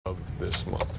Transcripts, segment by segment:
of this month.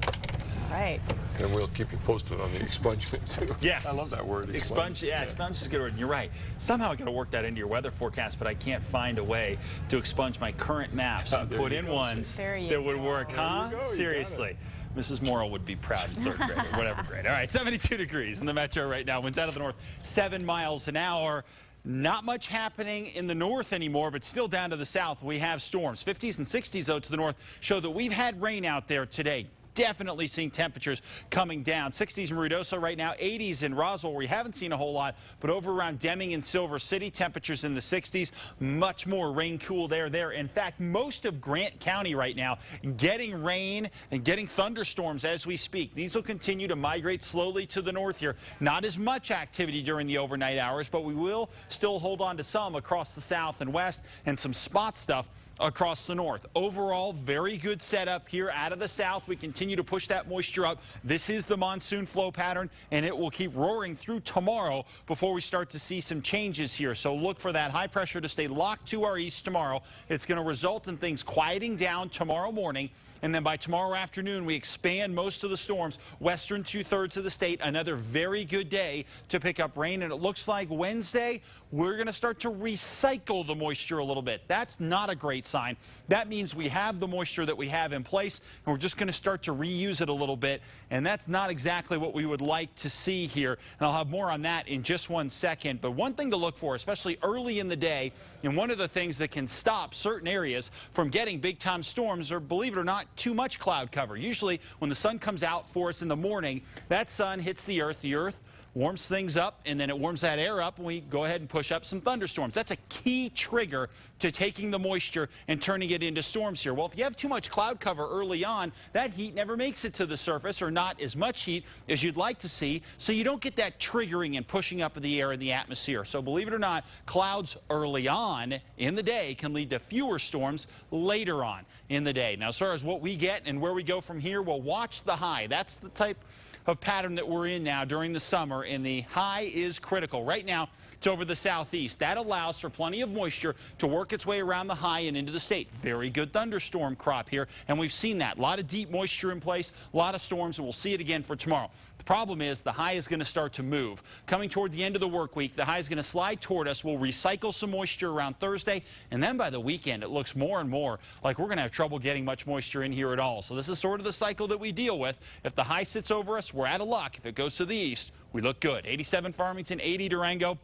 All right. And we'll keep you posted on the expungement too. Yes. I love that word. Expunge, yeah, expunge is a good word. You're right. Somehow I got to work that into your weather forecast, but I can't find a way to expunge my current maps and put in ones that would work, huh? Seriously. Mrs. Morrill would be proud in third grade or whatever grade. All right, 72 degrees in the metro right now. Winds out of the north, 7 miles an hour. Not much happening in the north anymore, but still down to the south. We have storms. 50s and 60s, though, to the north show that we've had rain out there today. Definitely seeing temperatures coming down. 60s in Ruidoso right now, 80s in Roswell. We haven't seen a whole lot, but over around Deming and Silver City, temperatures in the 60s. Much more rain cool there. In fact, most of Grant County right now getting rain and getting thunderstorms as we speak. These will continue to migrate slowly to the north here. Not as much activity during the overnight hours, but we will still hold on to some across the south and west and some spot stuff across the north. Overall, very good setup here out of the south. We continue to push that moisture up. This is the monsoon flow pattern, and it will keep roaring through tomorrow before we start to see some changes here. So look for that high pressure to stay locked to our east tomorrow. It's going to result in things quieting down tomorrow morning. And then by tomorrow afternoon, we expand most of the storms, western 2/3 of the state. Another very good day to pick up rain. And it looks like Wednesday, we're going to start to recycle the moisture a little bit. That's not a great sign. That means we have the moisture that we have in place, and we're just going to start to reuse it a little bit. And that's not exactly what we would like to see here. And I'll have more on that in just 1 second. But one thing to look for, especially early in the day, and one of the things that can stop certain areas from getting big-time storms, or believe it or not, too much cloud cover. Usually when the sun comes out for us in the morning, that sun hits the earth warms things up, and then it warms that air up, and we go ahead and push up some thunderstorms. That's a key trigger to taking the moisture and turning it into storms here. Well, if you have too much cloud cover early on, that heat never makes it to the surface, or not as much heat as you'd like to see, so you don't get that triggering and pushing up of the air in the atmosphere. So believe it or not, clouds early on in the day can lead to fewer storms later on in the day. Now, as far as what we get and where we go from here, we'll watch the high. That's the type of pattern that we're in now during the summer, and the high is critical. Right now, it's over the southeast. That allows for plenty of moisture to work its way around the high and into the state. Very good thunderstorm crop here, and we've seen that. A lot of deep moisture in place, a lot of storms, and we'll see it again for tomorrow. The problem is the high is going to start to move. Coming toward the end of the work week, the high is going to slide toward us. We'll recycle some moisture around Thursday, and then by the weekend, it looks more and more like we're going to have trouble getting much moisture in here at all. So this is sort of the cycle that we deal with. If the high sits over us, we're out of luck. If it goes to the east, we look good. 87 Farmington, 80 Durango.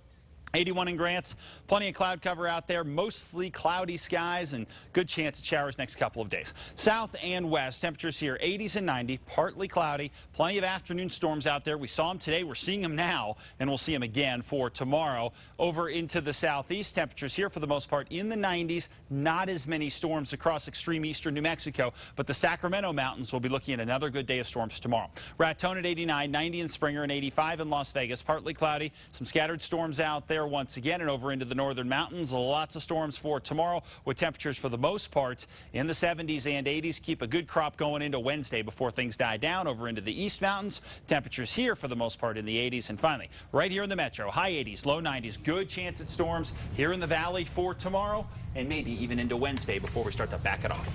81 in Grants. Plenty of cloud cover out there, mostly cloudy skies, and good chance of showers next couple of days. South and west, temperatures here 80s and 90, partly cloudy. Plenty of afternoon storms out there. We saw them today. We're seeing them now, and we'll see them again for tomorrow. Over into the southeast, temperatures here for the most part in the 90s. Not as many storms across extreme eastern New Mexico, but the Sacramento Mountains will be looking at another good day of storms tomorrow. Raton at 89, 90 in Springer, and 85 in Las Vegas. Partly cloudy. Some scattered storms out there once again, and over into the northern mountains. Lots of storms for tomorrow, with temperatures for the most part in the 70s and 80s. Keep a good crop going into Wednesday before things die down. Over into the east mountains, temperatures here for the most part in the 80s. And finally, right here in the metro, high 80s, low 90s. Good chance at storms here in the valley for tomorrow, and maybe even into Wednesday before we start to back it off.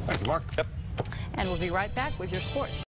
Thank you, Mark. And we'll be right back with your sports.